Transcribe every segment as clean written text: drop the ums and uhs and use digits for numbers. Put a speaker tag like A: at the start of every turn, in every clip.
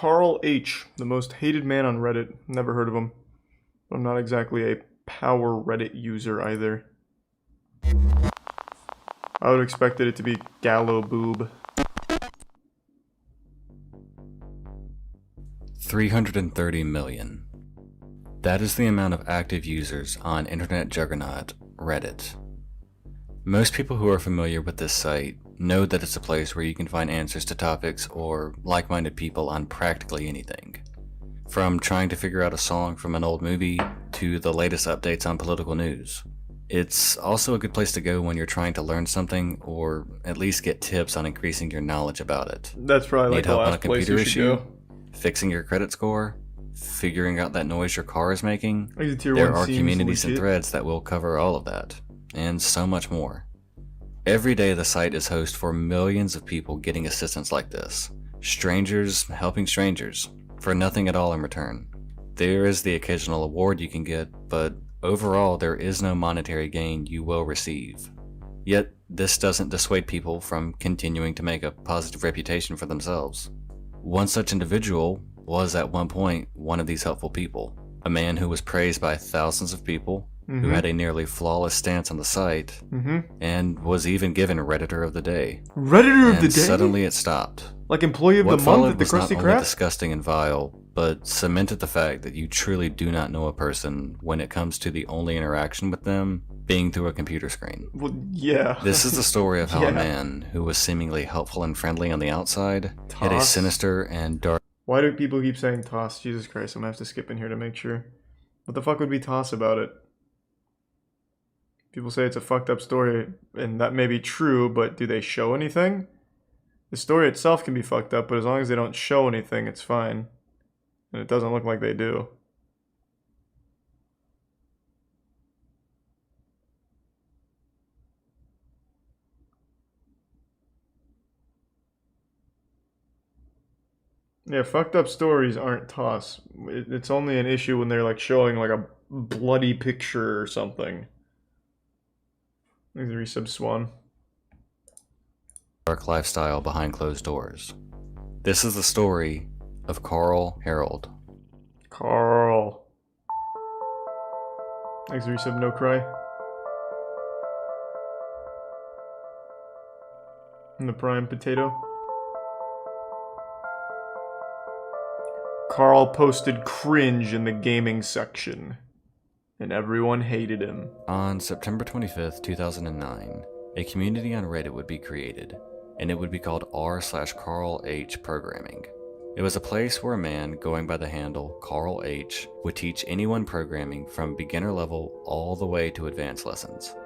A: Carl H., the most hated man on Reddit. Never heard of him. I'm not exactly a power Reddit user either. I would have expected it to be Gallo Boob.
B: 330 million. That is the amount of active users on internet juggernaut Reddit. Most people who are familiar with this site know that it's a place where you can find answers to topics or like-minded people on practically anything. From trying to figure out a song from an old movie to the latest updates on political news. It's also a good place to go when you're trying to learn something or at least get tips on increasing your knowledge about it.
A: That's probably like the last place you should go.
B: Fixing your credit score, figuring out that noise your car is making.
A: There
B: are communities and threads that will cover all of that, and so much more. Every day the site is host for millions of people getting assistance like this. Strangers helping strangers, for nothing at all in return. There is the occasional award you can get, but overall there is no monetary gain you will receive. Yet this doesn't dissuade people from continuing to make a positive reputation for themselves. One such individual was at one point one of these helpful people, a man who was praised by thousands of people, who had a nearly flawless stance on the site, and was even given Redditor of the Day.
A: Redditor of the Day?
B: Suddenly it stopped.
A: Like Employee of the Month at the Krusty Krab?
B: Not only disgusting and vile, but cemented the fact that you truly do not know a person when it comes to the only interaction with them being through a computer screen.
A: Well, yeah.
B: This is the story of how a man who was seemingly helpful and friendly on the outside had a sinister and dark...
A: Why do people keep saying Toss? Jesus Christ, I'm gonna have to skip in here to make sure. What the fuck would be Toss about it? People say it's a fucked up story, and that may be true, but do they show anything? The story itself can be fucked up, but as long as they don't show anything, it's fine. And it doesn't look like they do. Yeah, fucked up stories aren't Toss. It's only an issue when they're like showing like a bloody picture or something. Thanks, resub Swan.
B: Dark lifestyle behind closed doors. This is the story of Carl Harold.
A: Carl. Thanks, resub No Cry. And the prime potato. Carl posted cringe in the gaming section, and everyone hated him.
B: On September 25th, 2009, a community on Reddit would be created, and it would be called r/Carl H Programming. It was a place where a man going by the handle Carl H would teach anyone programming from beginner level all the way to advanced lessons.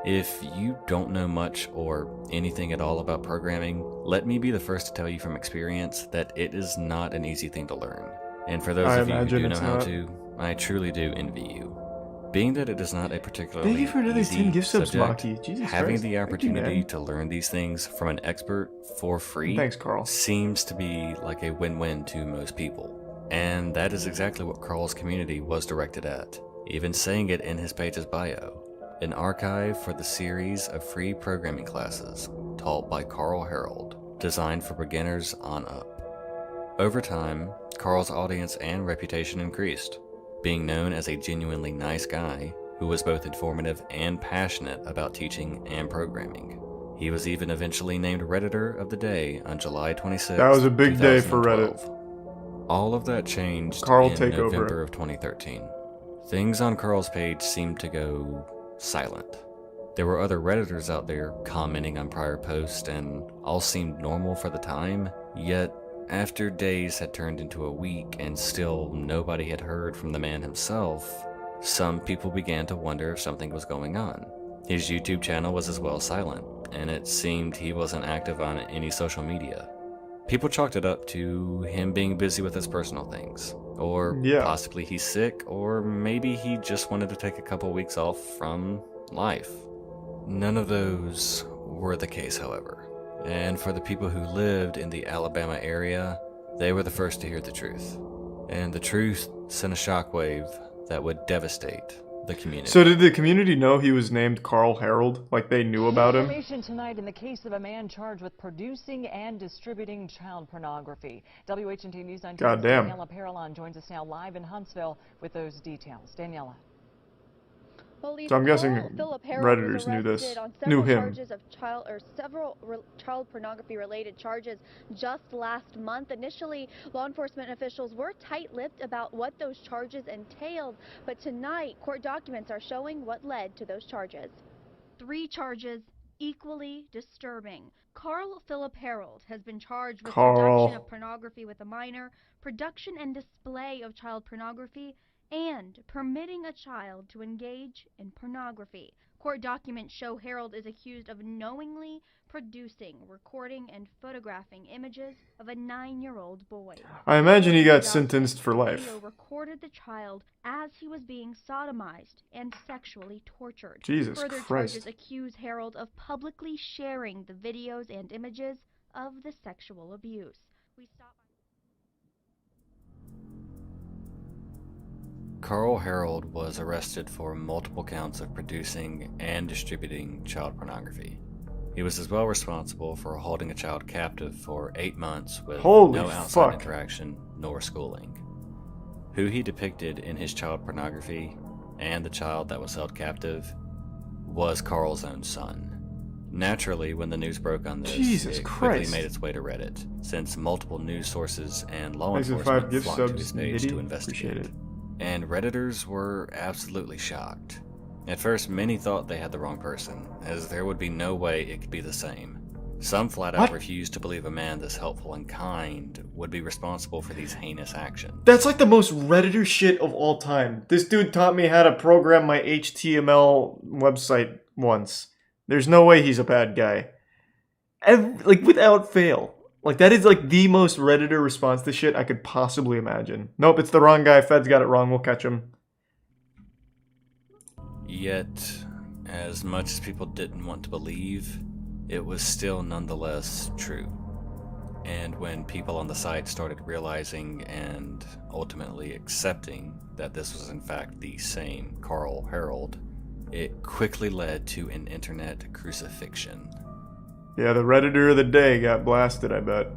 B: If you don't know much or anything at all about programming, let me be the first to tell you from experience that it is not an easy thing to learn. And for those of you who do know how to, I truly do envy you. Being that it is not a particularly
A: Thank you for another 10 gift subs,
B: subject,
A: Maki. Jesus
B: having
A: Christ.
B: the opportunity to learn these things from an expert for free
A: Thanks, Carl.
B: seems to be like a win-win to most people. And that is exactly what Carl's community was directed at, even saying it in his page's bio. An archive for the series of free programming classes taught by Carl Harold, designed for beginners on up. Over time, Carl's audience and reputation increased, being known as a genuinely nice guy who was both informative and passionate about teaching and programming. He was even eventually named Redditor of the Day on July 26th.
A: That was a big day for Reddit.
B: All of that changed
A: Carl,
B: in
A: take
B: November
A: over.
B: of 2013. Things on Carl's page seemed to go silent. There were other Redditors out there commenting on prior posts and all seemed normal for the time, yet after days had turned into a week and still nobody had heard from the man himself, some people began to wonder if something was going on. His YouTube channel was as well silent, and it seemed he wasn't active on any social media. People chalked it up to him being busy with his personal things, or possibly he's sick, or maybe he just wanted to take a couple weeks off from life. None of those were the case, however. And for the people who lived in the Alabama area, they were the first to hear the truth. And the truth sent a shockwave that would devastate the community.
A: So did the community know he was named Carl Harold? Like they knew about him?
C: Information tonight in the case of a man charged with producing and distributing child pornography. WHNT News 19's
A: Goddamn.
C: Daniela Paralon joins us now live in Huntsville with those details. Daniela.
A: So I'm guessing Redditors knew him.
D: Charges of several child pornography related charges just last month. Initially, law enforcement officials were tight-lipped about what those charges entailed, but tonight court documents are showing what led to those charges. 3 charges equally disturbing. Carl Philip Harold has been charged with production of pornography with a minor, production and display of child pornography, and permitting a child to engage in pornography. Court documents show Harold is accused of knowingly producing, recording, and photographing images of a 9-year-old boy.
A: I imagine he got sentenced for life.
D: The video recorded the child as he was being sodomized and sexually tortured.
A: Jesus
D: Further
A: Christ.
D: charges accuse Harold of publicly sharing the videos and images of the sexual abuse.
B: Carl Harold was arrested for multiple counts of producing and distributing child pornography. He was as well responsible for holding a child captive for 8 months with no outside interaction nor schooling. Who he depicted in his child pornography and the child that was held captive was Carl's own son. Naturally, when the news broke on this, it quickly made its way to Reddit, since multiple news sources and law enforcement flocked to his page to investigate. And Redditors were absolutely shocked. At first, many thought they had the wrong person, as there would be no way it could be the same. Some flat out refused to believe a man this helpful and kind would be responsible for these heinous actions.
A: That's like the most Redditor shit of all time. This dude taught me how to program my HTML website once. There's no way he's a bad guy. Like, without fail. Like, that is, like, the most Redditor response to shit I could possibly imagine. Nope, it's the wrong guy. Feds got it wrong. We'll catch him.
B: Yet, as much as people didn't want to believe, it was still nonetheless true. And when people on the site started realizing and ultimately accepting that this was in fact the same Carl Harold, it quickly led to an internet crucifixion.
A: Yeah, the Redditor of the day got blasted, I bet.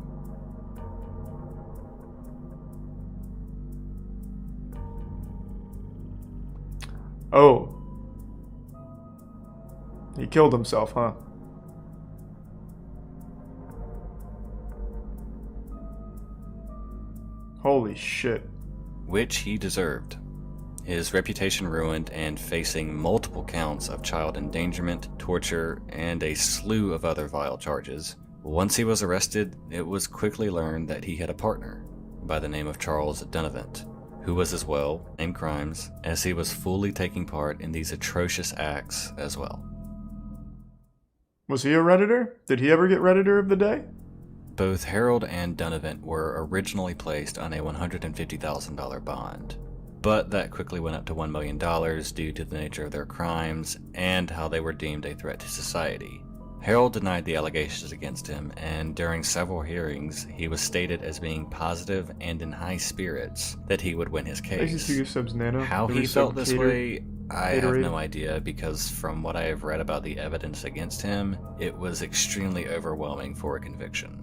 A: Oh. He killed himself, huh? Holy shit.
B: Which he deserved. His reputation ruined and facing multiple counts of child endangerment, torture, and a slew of other vile charges. Once he was arrested, it was quickly learned that he had a partner by the name of Charles Dunavant, who was as well in crimes, as he was fully taking part in these atrocious acts as well.
A: Was he a Redditor? Did he ever get Redditor of the day?
B: Both Harold and Dunavant were originally placed on a $150,000 bond. But that quickly went up to $1 million due to the nature of their crimes and how they were deemed a threat to society. Harold denied the allegations against him, and during several hearings, he was stated as being positive and in high spirits that he would win his case. How he felt this way, I have no idea, because from what I have read about the evidence against him, it was extremely overwhelming for a conviction.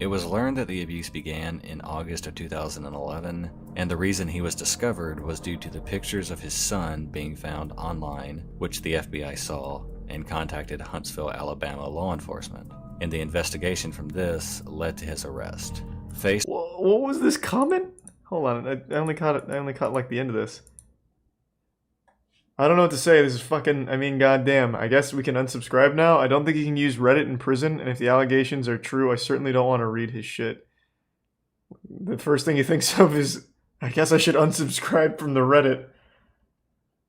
B: It was learned that the abuse began in August of 2011, and the reason he was discovered was due to the pictures of his son being found online, which the FBI saw and contacted Huntsville, Alabama law enforcement. And the investigation from this led to his arrest.
A: What was this comment? Hold on, I only caught like the end of this. I don't know what to say. This is fucking, I mean, goddamn. I guess we can unsubscribe now. I don't think you can use Reddit in prison, and if the allegations are true, I certainly don't want to read his shit. The first thing he thinks of is, I guess I should unsubscribe from the Reddit.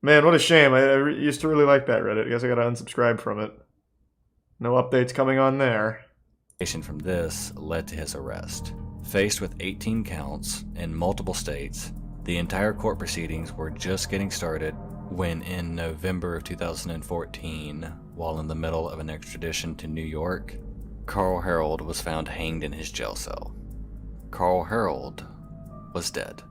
A: Man, what a shame. I used to really like that Reddit. I guess I gotta unsubscribe from it. No updates coming on there.
B: From this led to his arrest. Faced with 18 counts in multiple states, the entire court proceedings were just getting started when in November of 2014, while in the middle of an extradition to New York, Carl Harold was found hanged in his jail cell. Carl Harold was dead.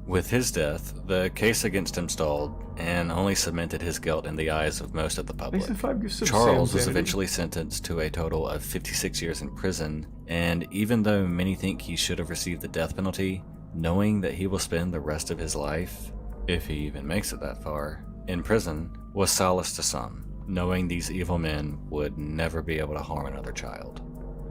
B: With his death, the case against him stalled and only cemented his guilt in the eyes of most of the public.
A: Makes the 5 gives of
B: Charles
A: Sam
B: was
A: sanity.
B: eventually sentenced to a total of 56 years in prison, and even though many think he should have received the death penalty, knowing that he will spend the rest of his life, if he even makes it that far, in prison was solace to some, knowing these evil men would never be able to harm another child.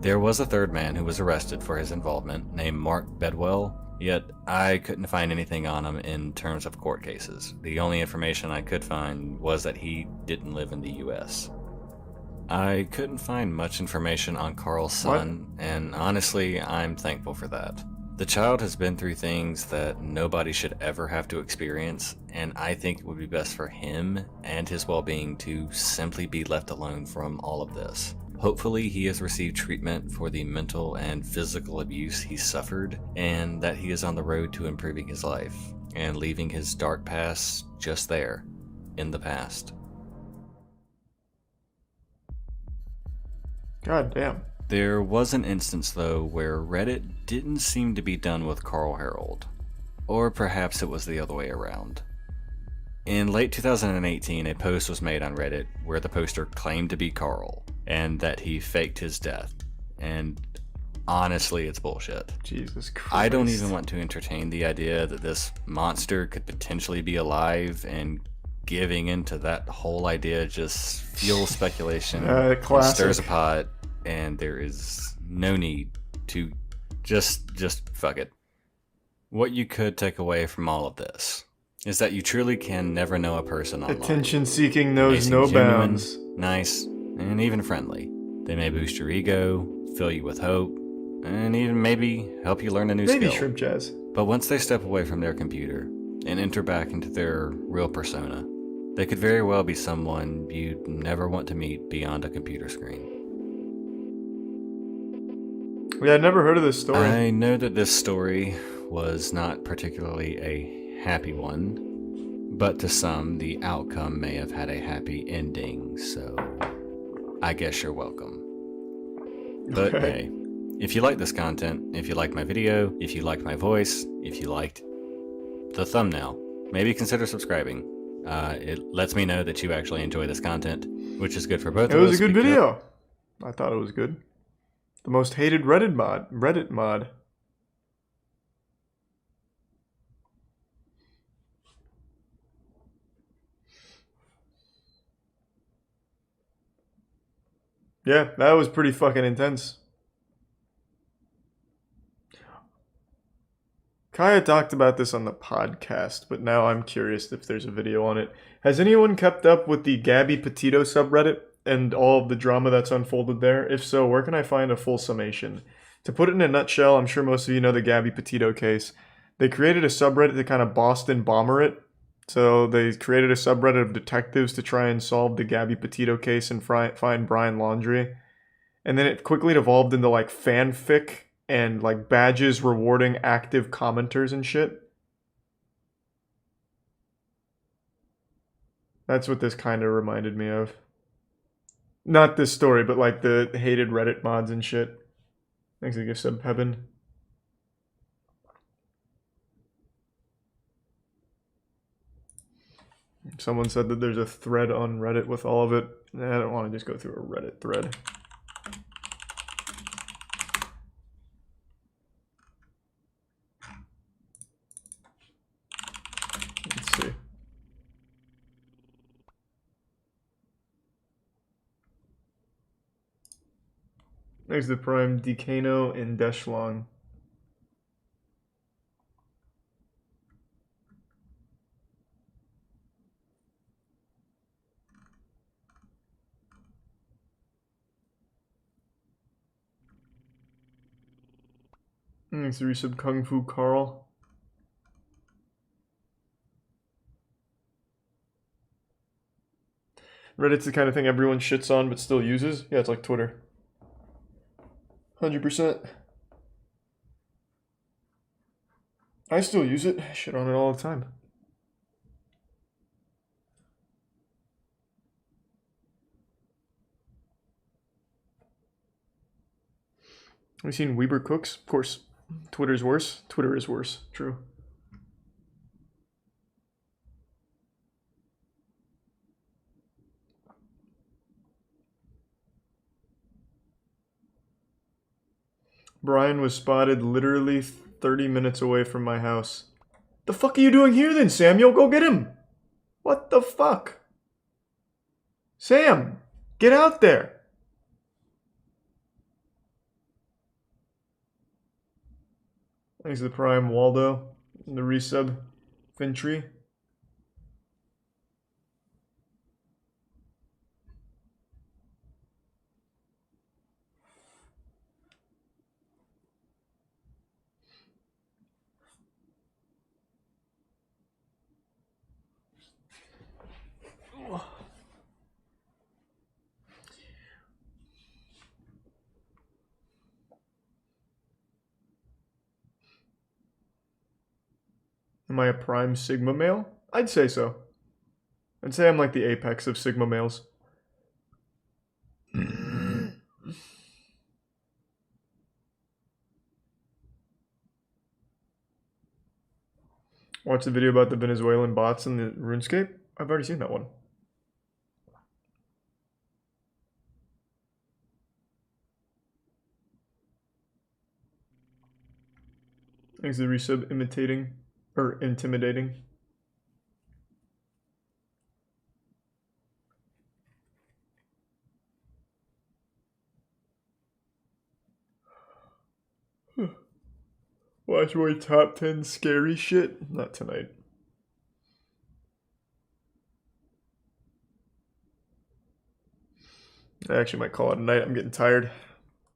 B: There was a third man who was arrested for his involvement, named Mark Bedwell, yet I couldn't find anything on him in terms of court cases. The only information I could find was that he didn't live in the US. I couldn't find much information on Carl's son, and honestly, I'm thankful for that. The child has been through things that nobody should ever have to experience, and I think it would be best for him and his well-being to simply be left alone from all of this. Hopefully he has received treatment for the mental and physical abuse he suffered, and that he is on the road to improving his life, and leaving his dark past just there, in the past.
A: God damn.
B: There was an instance, though, where Reddit didn't seem to be done with Carl Harold. Or perhaps it was the other way around. In late 2018, a post was made on Reddit where the poster claimed to be Carl, and that he faked his death. And honestly, it's bullshit.
A: Jesus Christ.
B: I don't even want to entertain the idea that this monster could potentially be alive, and giving into that whole idea just fuels speculation,
A: classic.
B: stirs a pot, and there is no need to just fuck it. What you could take away from all of this is that you truly can never know a person online.
A: Attention seeking knows
B: They
A: no
B: seem genuine,
A: bounds.
B: nice, and even friendly. They may boost your ego, fill you with hope, and even maybe help you learn a new
A: Maybe
B: skill.
A: shrimp jazz.
B: But once they step away from their computer and enter back into their real persona, they could very well be someone you'd never want to meet beyond a computer screen.
A: Yeah, I'd never heard of this story.
B: I know that this story was not particularly a happy one, but to some, the outcome may have had a happy ending, so I guess you're welcome. But
A: Okay.
B: hey, if you like this content, if you like my video, if you liked my voice, if you liked the thumbnail, maybe consider subscribing. It lets me know that you actually enjoy this content, which is good for both
A: It
B: of us.
A: was a good
B: because-
A: video. I thought it was good. The most hated Reddit mod. Yeah, that was pretty fucking intense. Kaya talked about this on the podcast, but now I'm curious if there's a video on it. Has anyone kept up with the Gabby Petito subreddit and all of the drama that's unfolded there? If so, where can I find a full summation? To put it in a nutshell, I'm sure most of you know the Gabby Petito case. They created a subreddit to kind of Boston bomber it. So they created a subreddit of detectives to try and solve the Gabby Petito case and find Brian Laundrie. And then it quickly evolved into like fanfic and like badges rewarding active commenters and shit. That's what this kind of reminded me of. Not this story, but like the hated Reddit mods and shit. Thanks for the sub, Heaven. Someone said that there's a thread on Reddit with all of it. I don't want to just go through a Reddit thread. Let's see. There's the Prime Decano in Deshlong. Thanks for resub Kung Fu Carl. Reddit's the kind of thing everyone shits on but still uses. Yeah, it's like Twitter. 100%. I still use it. I shit on it all the time. Have you seen Weber Cooks? Of course. Twitter's worse. Twitter is worse. True. Brian was spotted literally 30 minutes away from my house. The fuck are you doing here then, Samuel? Go get him! What the fuck? Sam! Get out there! Thanks to the Prime, Waldo. And the resub, Fintry. Am I a prime Sigma male? I'd say so. I'd say I'm like the apex of Sigma males. Watch the video about the Venezuelan bots in the RuneScape? I've already seen that one. Thanks to the resub imitating, or intimidating. Watch more top 10 scary shit? Not tonight. I actually might call it a night. I'm getting tired.